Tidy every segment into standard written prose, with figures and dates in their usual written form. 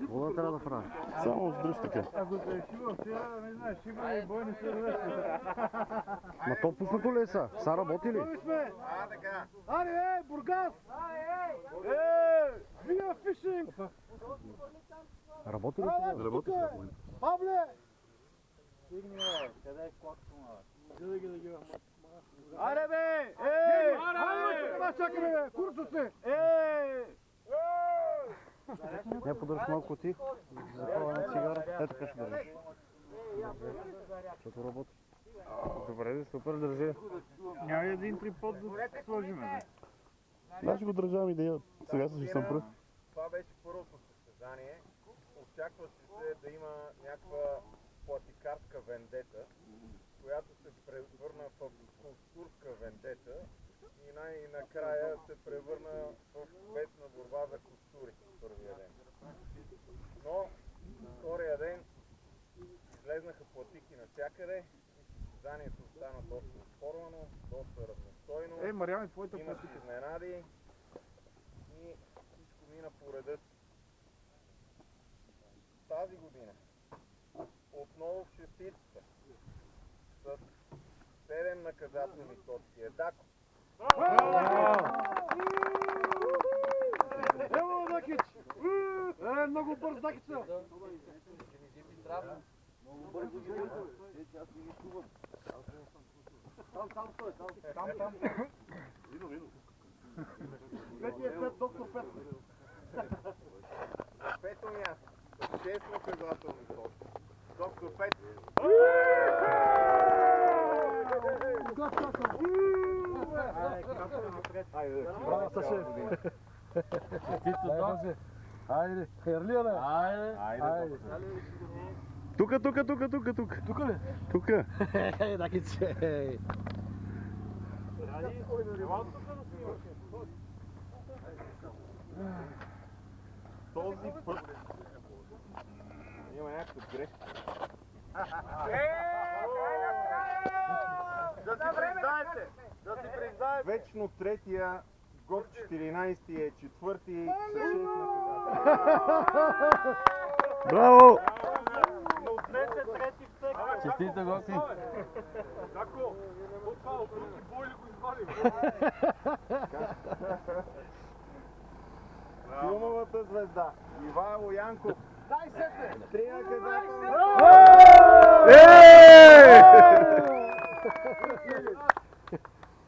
Вода трябва да прави. Само с дръжтика. Ако те е шива вчера, не знаеш, шива и бойни се ръвеща. Ма то пуснато ли е са? Са работи ли? Готови сме! Така. Аре, Бургас! Вия фишинг! Работи ли? Работи сега в момента. Павле! Стигни, къде е коксума? Аре бе! Аре! Това чакаме бе! Курсо се! Не поддържаш малко тихо. Запала на цигара. Ето така ще държиш. Защото работи. Добре, супер, държи. Няма ли един трипод да сложим? Значи го държавам идея. Сега ще съм пръв. Това беше първото състезание. Очакваше се да има някаква платикарска вендета, която се превърна в културска вендета и най-накрая се превърна в вечна борба за култури първия ден. Но втория ден излезнаха платики навсякъде и състезанието стана доста оспорвано, доста равностойно. Мариане, твоята Имаше изненади и всичко мина по реда си. Тази година отново в шестицата с 7 наказателни точки е Дако. Ево, Дакич! Много бърз Дакича! Там. Петия Пет, доктор Пет. Пето място. 6 наказателни точки. Доктор Пет. Браво, Саше! Айде, Херлиана! Айде! Тука. Тук ли? Тука. Дакич. Този път има някаква грешка. Да си признаете! Вечно третия, год 14 е четвърти с 6 наказателни. Браво! Но отнесе трети всеки. Честита гости. Дако, това от руки бойли го извадим. Филмовата звезда Ивайло Янков. Дай сетне! 3 наказателни.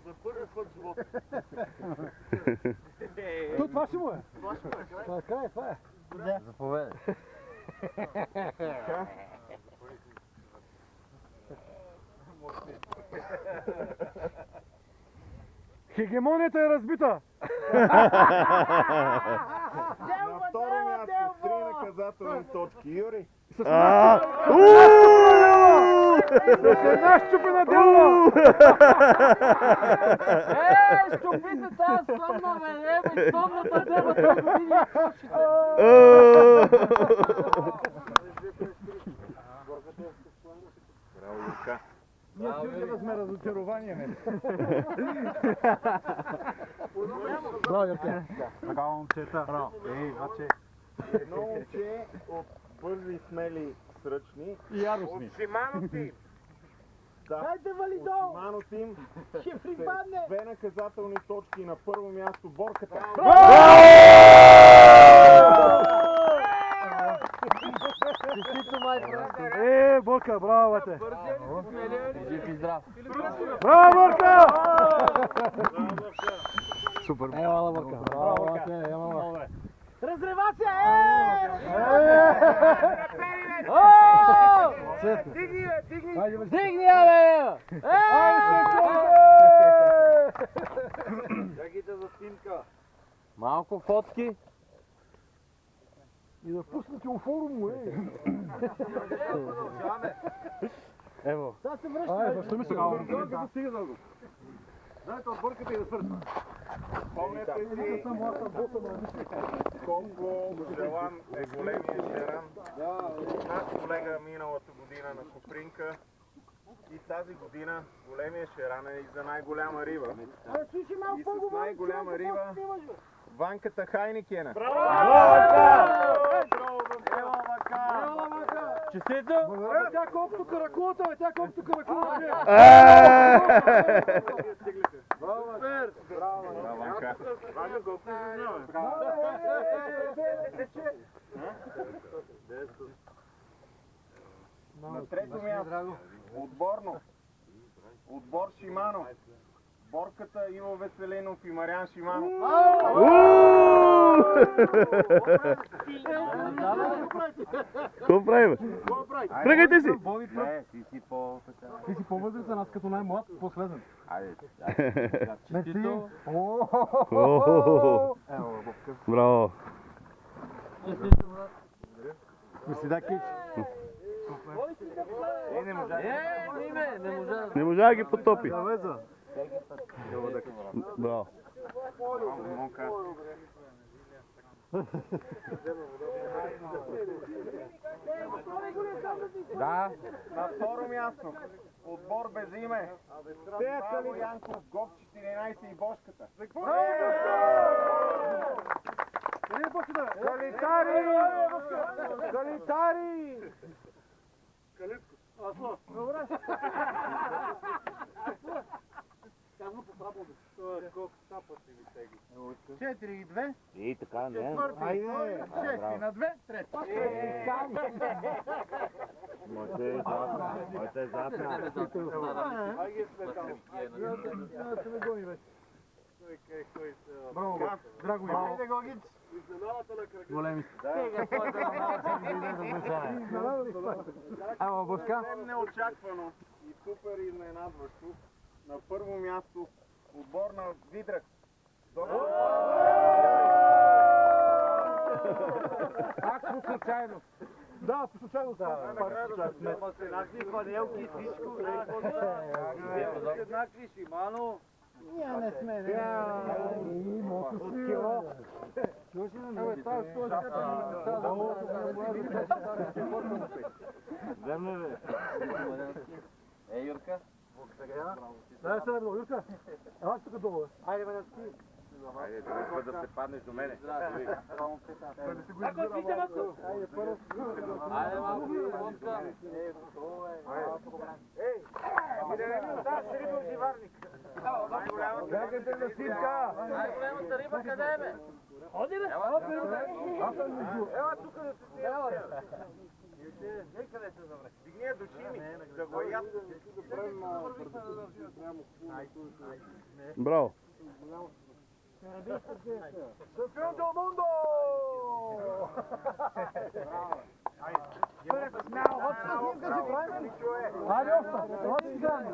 За първи път в живота. Това ще му е? Това е. Заповедай. Хегемонията е разбита! На второ място 3 наказателни точки. Юри. С една щупена делва! Щупите тази стомна, бе, стомната дева, това години Браво, Юрка. Ние чули да сме разочаровани, ме. Браво, Юрка. Браво, момчета. Браво. Едно момче от бързи и смели сръчни. И яростни. От Шимано Тим. Хайде, вали От долу! Шимано Тим. Ще припадне! 2 наказателни точки на първо място Борката. Честито, май, брат! Борка, браво, бате. Жив и здрав. Браво, Борка! Супер. Ела, Борка. Браво, бате, ела. Резервация, Дигни, бе! Чакайте за снимка. Малко фотки. И да пуснете у форуму, Ево. Сега се връщаме. Защо ми се като стига дълго? Знаете, отбърката и да свършва. Помните си колко желан е големия шеран. Наш колега миналата година на Копринка. И тази година големия шеран е и за най-голяма риба. И с най-голяма риба Ванката Хайникена. Браво! Честито! Абе, тя колкото каракулата, бе, тя колкото каракулата. Супер! На трето място, отборно. Отбор Шимано. Борката Иво Веселинов и Мариан Шиманов. Какво правим? Тръгайте си! Ти си по-възраст за нас като най-млад, последен. Браво! Мисидакич. Не можа да ги потопи. Завеза. Браво. Да. На второ място, отбор без име. Браво Янков, ГОВ 14 и Бошката. Калитари! Калитари! Добре. Казвам по слабо. Колко сапъти ви тегли? 4-2. И така, не. Айде. 6 на 2. Трет. Моите е зад. Браво, драго ми. Айде, Гогич. Големи. Ама Бошка? Неочаквано и супер изненадващо. На първо място отбор на Видрък. Пак по случайност. Да, по случайност. Еднакви панелки, всичко. Еднакви Шимано. Ние не сме, не. От кило. Абе, това е Земне, бе. Юрка. Дай се едно, Юрка. Ела тук долу, бе. Айде, бе, да спи. Айде, да се паднеш до мене. Ако спите, Васко. Айде, първо. Айде, малко, водка. Да, ще риба в живарник. Бягате на сивка! Най-големата риба къде е, бе? Ходи, бе. Ела тук да се си ела. Ей, къде се завре? Дигни я до Чими, да го яд. Браво. Шампион del mundo! Now, what's the game? Adios. What's the game?